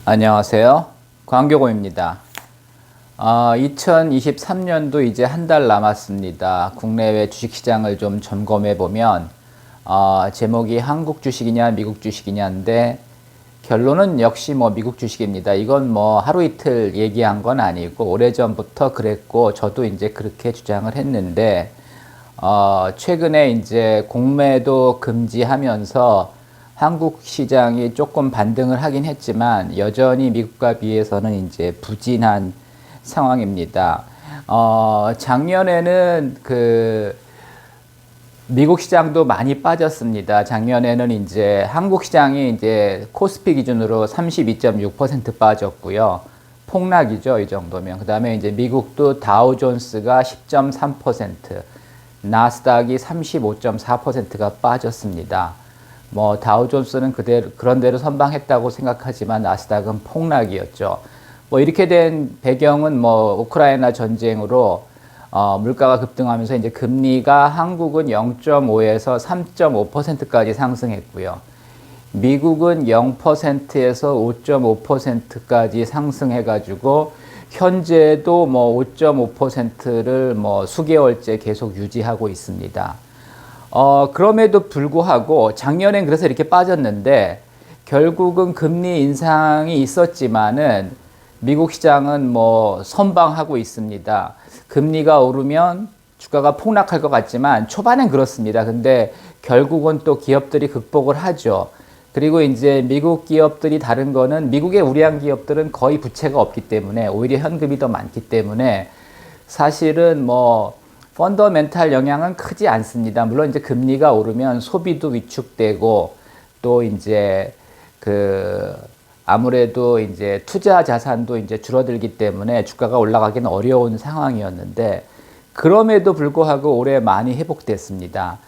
안녕하세요. 광교고입니다. 2023년도 이제 한 달 남았습니다. 국내외 주식시장을 좀 점검해 보면 제목이 한국 주식이냐 미국 주식이냐인데 결론은 역시 미국 주식입니다. 이건 하루 이틀 얘기한 건 아니고 오래전부터 그랬고 저도 이제 그렇게 주장을 했는데 최근에 이제 공매도 금지하면서 한국 시장이 조금 반등을 하긴 했지만 여전히 미국과 비해서는 이제 부진한 상황입니다. 작년에는 미국 시장도 많이 빠졌습니다. 작년에는 이제 한국 시장이 이제 코스피 기준으로 32.6% 빠졌고요. 폭락이죠, 이 정도면. 그 다음에 이제 미국도 다우존스가 10.3%, 나스닥이 35.4%가 빠졌습니다. 다우존스는 그런 대로 선방했다고 생각하지만 나스닥은 폭락이었죠. 이렇게 된 배경은 우크라이나 전쟁으로 물가가 급등하면서 이제 금리가 한국은 0.5에서 3.5%까지 상승했고요. 미국은 0%에서 5.5%까지 상승해가지고 현재도 5.5%를 수개월째 계속 유지하고 있습니다. 그럼에도 불구하고 작년엔 그래서 이렇게 빠졌는데 결국은 금리 인상이 있었지만은 미국 시장은 선방하고 있습니다. 금리가 오르면 주가가 폭락할 것 같지만 초반엔 그렇습니다. 근데 결국은 또 기업들이 극복을 하죠. 그리고 이제 미국 기업들이 다른 거는 미국의 우량 기업들은 거의 부채가 없기 때문에 오히려 현금이 더 많기 때문에 사실은 펀더멘탈 영향은 크지 않습니다. 물론 이제 금리가 오르면 소비도 위축되고 또 이제 아무래도 이제 투자 자산도 이제 줄어들기 때문에 주가가 올라가기는 어려운 상황이었는데 그럼에도 불구하고 올해 많이 회복됐습니다.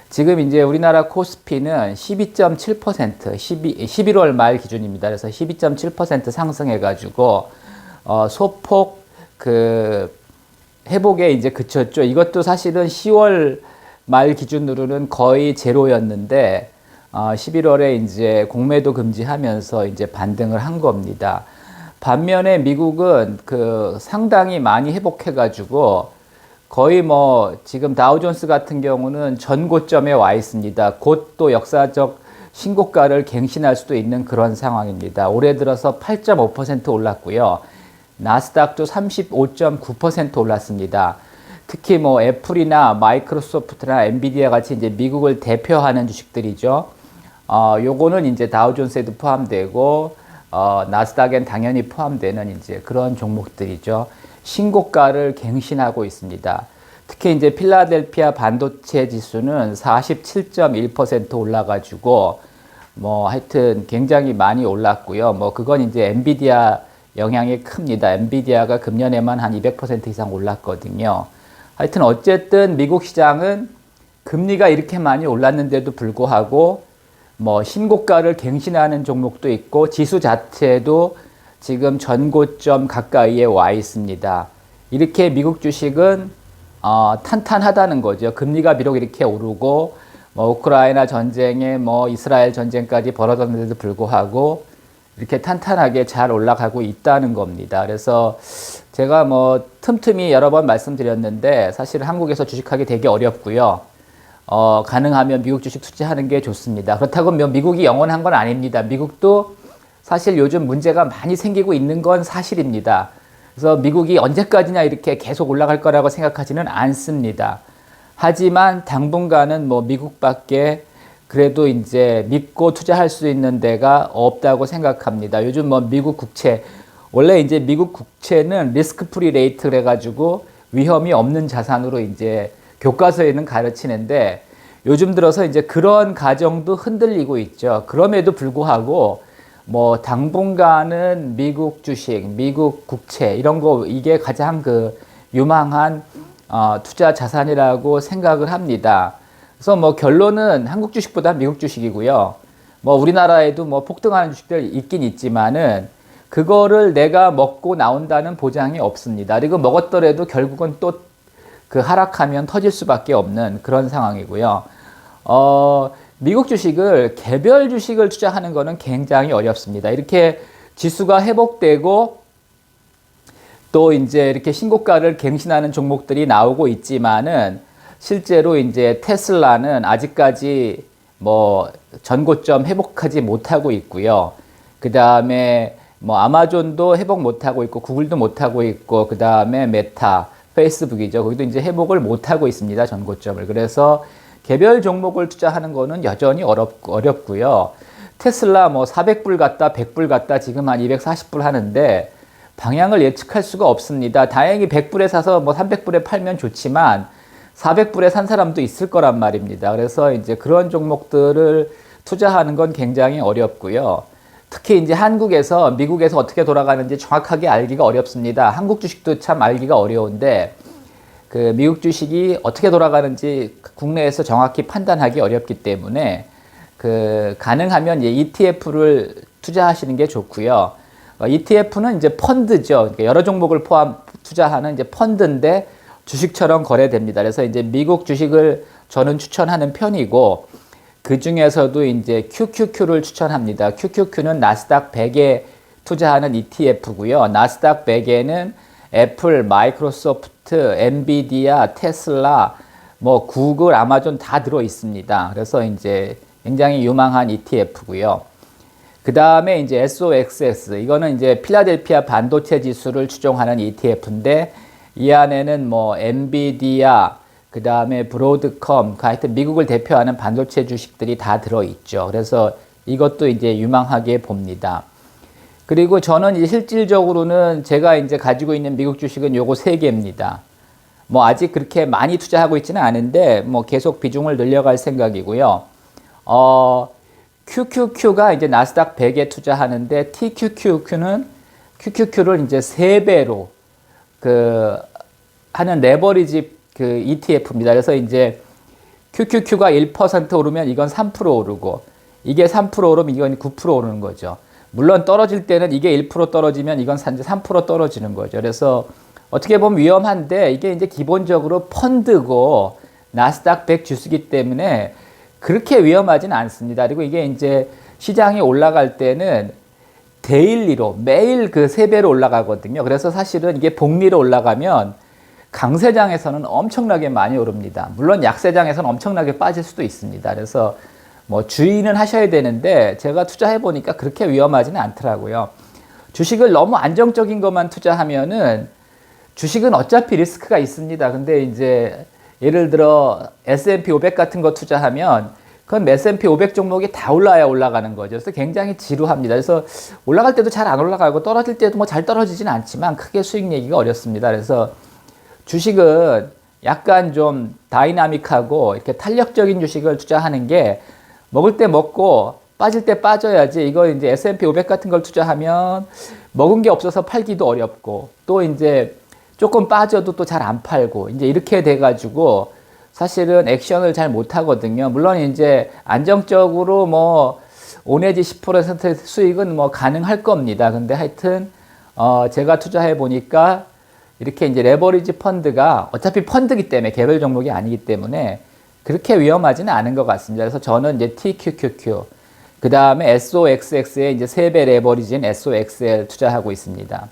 지금 이제 우리나라 코스피는 12.7%, 11월 말 기준입니다. 그래서 12.7% 상승해가지고 소폭 회복에 이제 그쳤죠. 이것도 사실은 10월 말 기준으로는 거의 제로였는데 11월에 이제 공매도 금지하면서 이제 반등을 한 겁니다. 반면에 미국은 상당히 많이 회복해가지고 거의 지금 다우존스 같은 경우는 전고점에 와 있습니다. 곧 또 역사적 신고가를 갱신할 수도 있는 그런 상황입니다. 올해 들어서 8.5% 올랐고요. 나스닥도 35.9% 올랐습니다. 특히 애플이나 마이크로소프트나 엔비디아 같이 이제 미국을 대표하는 주식들이죠. 요거는 이제 다우존스에도 포함되고, 나스닥엔 당연히 포함되는 이제 그런 종목들이죠. 신고가를 갱신하고 있습니다. 특히 이제 필라델피아 반도체 지수는 47.1% 올라가지고, 하여튼 굉장히 많이 올랐고요. 그건 이제 엔비디아 영향이 큽니다. 엔비디아가 금년에만 한 200% 이상 올랐거든요. 하여튼 어쨌든 미국 시장은 금리가 이렇게 많이 올랐는데도 불구하고 신고가를 갱신하는 종목도 있고 지수 자체도 지금 전고점 가까이에 와 있습니다. 이렇게 미국 주식은 탄탄하다는 거죠. 금리가 비록 이렇게 오르고 우크라이나 전쟁에 이스라엘 전쟁까지 벌어졌는데도 불구하고 이렇게 탄탄하게 잘 올라가고 있다는 겁니다. 그래서 제가 틈틈이 여러 번 말씀드렸는데 사실 한국에서 주식하기 되게 어렵고요. 가능하면 미국 주식 투자하는 게 좋습니다. 그렇다고 미국이 영원한 건 아닙니다. 미국도 사실 요즘 문제가 많이 생기고 있는 건 사실입니다. 그래서 미국이 언제까지나 이렇게 계속 올라갈 거라고 생각하지는 않습니다. 하지만 당분간은 미국밖에 그래도 이제 믿고 투자할 수 있는 데가 없다고 생각합니다. 요즘 미국 국채, 원래 이제 미국 국채는 리스크 프리 레이트 그래가지고 위험이 없는 자산으로 이제 교과서에는 가르치는데 요즘 들어서 이제 그런 가정도 흔들리고 있죠. 그럼에도 불구하고 당분간은 미국 주식, 미국 국채 이런 거 이게 가장 유망한 투자 자산이라고 생각을 합니다. 그래서 결론은 한국 주식보다 미국 주식이고요. 우리나라에도 폭등하는 주식들 있긴 있지만은 그거를 내가 먹고 나온다는 보장이 없습니다. 그리고 먹었더라도 결국은 또 하락하면 터질 수밖에 없는 그런 상황이고요. 미국 주식을 개별 주식을 투자하는 거는 굉장히 어렵습니다. 이렇게 지수가 회복되고 또 이제 이렇게 신고가를 갱신하는 종목들이 나오고 있지만은 실제로 이제 테슬라는 아직까지 뭐 전고점 회복하지 못하고 있고요. 그 다음에 뭐 아마존도 회복 못하고 있고 구글도 못하고 있고 그 다음에 메타, 페이스북이죠. 거기도 이제 회복을 못하고 있습니다. 전고점을. 그래서 개별 종목을 투자하는 거는 여전히 어렵고요. 테슬라 뭐 400불 갔다 100불 갔다 지금 한 240불 하는데 방향을 예측할 수가 없습니다. 다행히 100불에 사서 뭐 300불에 팔면 좋지만 400불에 산 사람도 있을 거란 말입니다. 그래서 이제 그런 종목들을 투자하는 건 굉장히 어렵고요. 특히 이제 한국에서 미국에서 어떻게 돌아가는지 정확하게 알기가 어렵습니다. 한국 주식도 참 알기가 어려운데 그 미국 주식이 어떻게 돌아가는지 국내에서 정확히 판단하기 어렵기 때문에 그 가능하면 ETF를 투자하시는 게 좋고요. ETF는 이제 펀드죠. 그러니까 여러 종목을 포함 투자하는 이제 펀드인데 주식처럼 거래됩니다. 그래서 이제 미국 주식을 저는 추천하는 편이고 그 중에서도 이제 QQQ를 추천합니다. QQQ는 나스닥 100에 투자하는 ETF고요. 나스닥 100에는 애플, 마이크로소프트, 엔비디아, 테슬라, 뭐 구글, 아마존 다 들어 있습니다. 그래서 이제 굉장히 유망한 ETF고요. 그 다음에 이제 SOXX, 이거는 이제 필라델피아 반도체 지수를 추종하는 ETF인데 이 안에는 뭐 엔비디아, 그 다음에 브로드컴, 하여튼 미국을 대표하는 반도체 주식들이 다 들어있죠. 그래서 이것도 이제 유망하게 봅니다. 그리고 저는 이제 실질적으로는 제가 이제 가지고 있는 미국 주식은 요거 3개입니다. 뭐 아직 그렇게 많이 투자하고 있지는 않은데 뭐 계속 비중을 늘려갈 생각이고요. QQQ가 이제 나스닥 100에 투자하는데 QQQ를 이제 3배로 그 하는 레버리지 그 ETF입니다. 그래서 이제 QQQ가 1% 오르면 이건 3% 오르고 이게 3% 오르면 이건 9% 오르는 거죠. 물론 떨어질 때는 이게 1% 떨어지면 이건 3% 떨어지는 거죠. 그래서 어떻게 보면 위험한데 이게 이제 기본적으로 펀드고 나스닥 100 주수기 때문에 그렇게 위험하지는 않습니다. 그리고 이게 이제 시장이 올라갈 때는 데일리로 매일 그 3배로 올라가거든요. 그래서 사실은 이게 복리로 올라가면 강세장에서는 엄청나게 많이 오릅니다. 물론 약세장에서는 엄청나게 빠질 수도 있습니다. 그래서 뭐 주의는 하셔야 되는데 제가 투자해 보니까 그렇게 위험하지는 않더라고요. 주식을 너무 안정적인 것만 투자하면은 주식은 어차피 리스크가 있습니다. 근데 이제 예를 들어 S&P 500 같은 거 투자하면 그건 S&P 500 종목이 다 올라야 올라가는 거죠. 그래서 굉장히 지루합니다. 그래서 올라갈 때도 잘 안 올라가고 떨어질 때도 뭐 잘 떨어지진 않지만 크게 수익 내기가 어렵습니다. 그래서 주식은 약간 좀 다이나믹하고 이렇게 탄력적인 주식을 투자하는 게 먹을 때 먹고 빠질 때 빠져야지. 이거 이제 S&P 500 같은 걸 투자하면 먹은 게 없어서 팔기도 어렵고 또 이제 조금 빠져도 또 잘 안 팔고 이제 이렇게 돼가지고 사실은 액션을 잘 못하거든요. 물론 이제 안정적으로 뭐 5 내지 10% 수익은 뭐 가능할 겁니다. 근데 하여튼 제가 투자해 보니까 이렇게 이제 레버리지 펀드가 어차피 펀드기 때문에 개별 종목이 아니기 때문에 그렇게 위험하지는 않은 것 같습니다. 그래서 저는 이제 TQQQ 그 다음에 SOXX에 이제 3배 레버리지인 SOXL 투자하고 있습니다.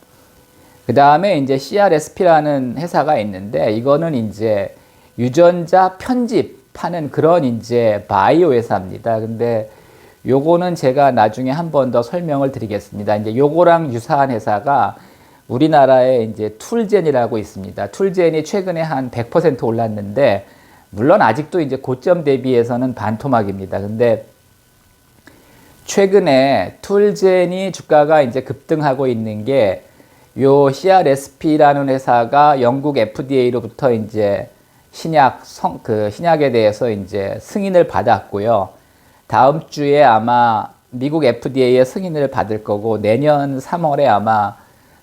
그 다음에 이제 CRSP라는 회사가 있는데 이거는 이제 유전자 편집하는 그런 이제 바이오 회사입니다. 근데 요거는 제가 나중에 한 번 더 설명을 드리겠습니다. 이제 요거랑 유사한 회사가 우리나라에 이제 툴젠이라고 있습니다. 툴젠이 최근에 한 100% 올랐는데 물론 아직도 이제 고점 대비해서는 반토막입니다. 근데 최근에 툴젠이 주가가 이제 급등하고 있는 게 요 CRSP라는 회사가 영국 FDA로부터 이제 신약에 대해서 이제 승인을 받았고요. 다음 주에 아마 미국 FDA의 승인을 받을 거고 내년 3월에 아마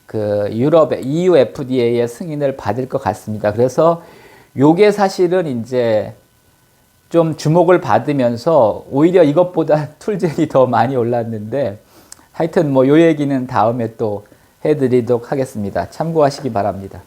그 유럽의 EU FDA의 승인을 받을 것 같습니다. 그래서 요게 사실은 이제 좀 주목을 받으면서 오히려 이것보다 툴젠이 더 많이 올랐는데 하여튼 뭐 요 얘기는 다음에 또 해드리도록 하겠습니다. 참고하시기 바랍니다.